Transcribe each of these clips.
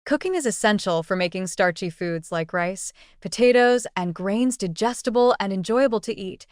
Cooking is essential for making starchy foods like rice, potatoes, and grains digestible and enjoyable to eat,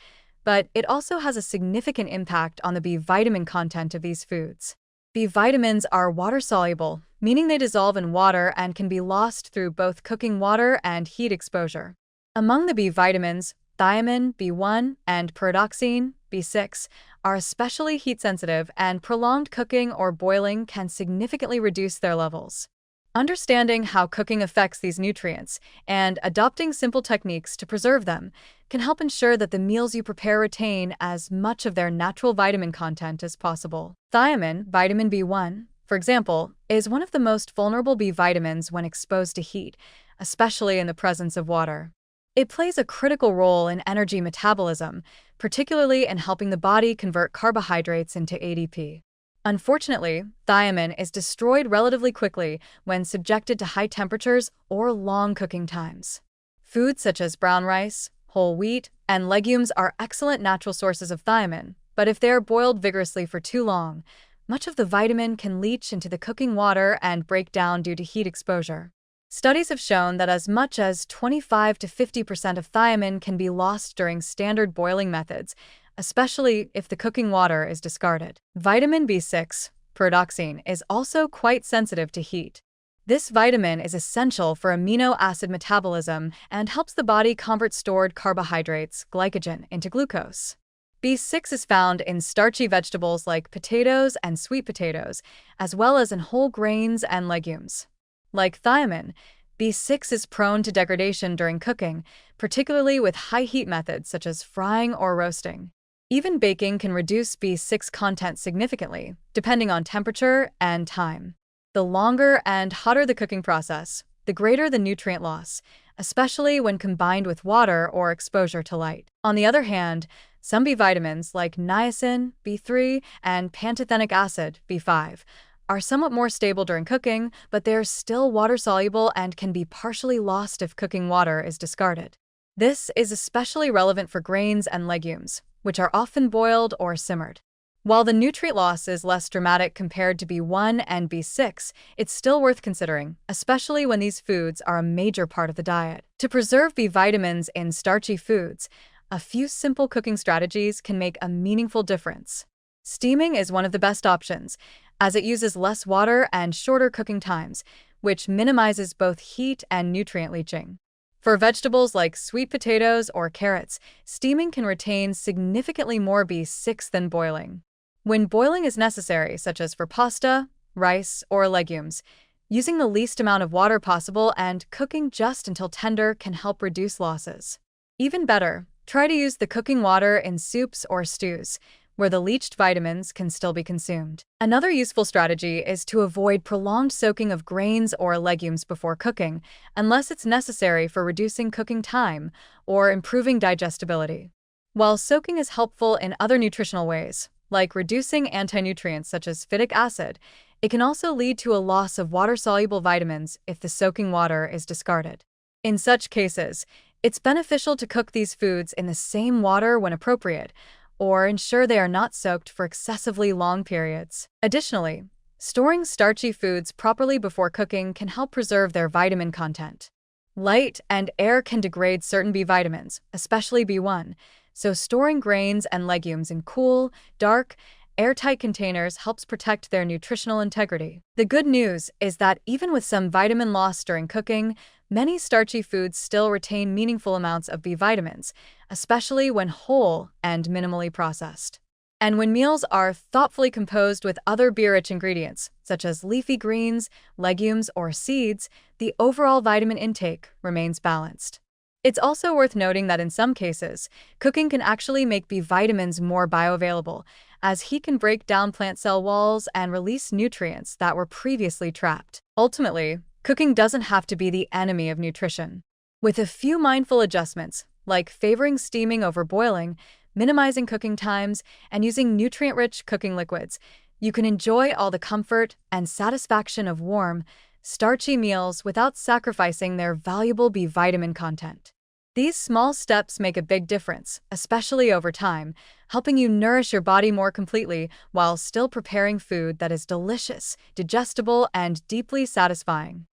but it also has a significant impact on the B vitamin content of these foods. B vitamins are water-soluble, meaning they dissolve in water and can be lost through both cooking water and heat exposure. Among the B vitamins, thiamine, B1, and pyridoxine, B6, are especially heat-sensitive, and prolonged cooking or boiling can significantly reduce their levels. Understanding how cooking affects these nutrients and adopting simple techniques to preserve them can help ensure that the meals you prepare retain as much of their natural vitamin content as possible. Thiamine, vitamin B1, for example, is one of the most vulnerable B vitamins when exposed to heat, especially in the presence of water. It plays a critical role in energy metabolism, particularly in helping the body convert carbohydrates into ADP. Unfortunately, thiamine is destroyed relatively quickly when subjected to high temperatures or long cooking times. Foods such as brown rice, whole wheat, and legumes are excellent natural sources of thiamine, but if they are boiled vigorously for too long, much of the vitamin can leach into the cooking water and break down due to heat exposure. Studies have shown that as much as 25 to 50% of thiamine can be lost during standard boiling methods, especially if the cooking water is discarded. Vitamin B6, pyridoxine, is also quite sensitive to heat. This vitamin is essential for amino acid metabolism and helps the body convert stored carbohydrates, glycogen, into glucose. B6 is found in starchy vegetables like potatoes and sweet potatoes, as well as in whole grains and legumes. Like thiamine, B6 is prone to degradation during cooking, particularly with high heat methods such as frying or roasting. Even baking can reduce B6 content significantly, depending on temperature and time. The longer and hotter the cooking process, the greater the nutrient loss, especially when combined with water or exposure to light. On the other hand, some B vitamins like niacin, B3, and pantothenic acid, B5, are somewhat more stable during cooking, but they are still water-soluble and can be partially lost if cooking water is discarded. This is especially relevant for grains and legumes, which are often boiled or simmered. While the nutrient loss is less dramatic compared to B1 and B6, it's still worth considering, especially when these foods are a major part of the diet. To preserve B vitamins in starchy foods, a few simple cooking strategies can make a meaningful difference. Steaming is one of the best options, as it uses less water and shorter cooking times, which minimizes both heat and nutrient leaching. For vegetables like sweet potatoes or carrots, steaming can retain significantly more B6 than boiling. When boiling is necessary, such as for pasta, rice, or legumes, using the least amount of water possible and cooking just until tender can help reduce losses. Even better, try to use the cooking water in soups or stews, where the leached vitamins can still be consumed. Another useful strategy is to avoid prolonged soaking of grains or legumes before cooking, unless it's necessary for reducing cooking time or improving digestibility. While soaking is helpful in other nutritional ways, like reducing anti-nutrients such as phytic acid, it can also lead to a loss of water-soluble vitamins if the soaking water is discarded. In such cases, it's beneficial to cook these foods in the same water when appropriate, or ensure they are not soaked for excessively long periods. Additionally, storing starchy foods properly before cooking can help preserve their vitamin content. Light and air can degrade certain B vitamins, especially B1, so storing grains and legumes in cool, dark, airtight containers helps protect their nutritional integrity. The good news is that even with some vitamin loss during cooking, many starchy foods still retain meaningful amounts of B vitamins, especially when whole and minimally processed. And when meals are thoughtfully composed with other B-rich ingredients, such as leafy greens, legumes, or seeds, the overall vitamin intake remains balanced. It's also worth noting that in some cases, cooking can actually make B vitamins more bioavailable, as heat can break down plant cell walls and release nutrients that were previously trapped. Ultimately, cooking doesn't have to be the enemy of nutrition. With a few mindful adjustments, like favoring steaming over boiling, minimizing cooking times, and using nutrient-rich cooking liquids, you can enjoy all the comfort and satisfaction of warm, starchy meals without sacrificing their valuable B vitamin content. These small steps make a big difference, especially over time, helping you nourish your body more completely while still preparing food that is delicious, digestible, and deeply satisfying.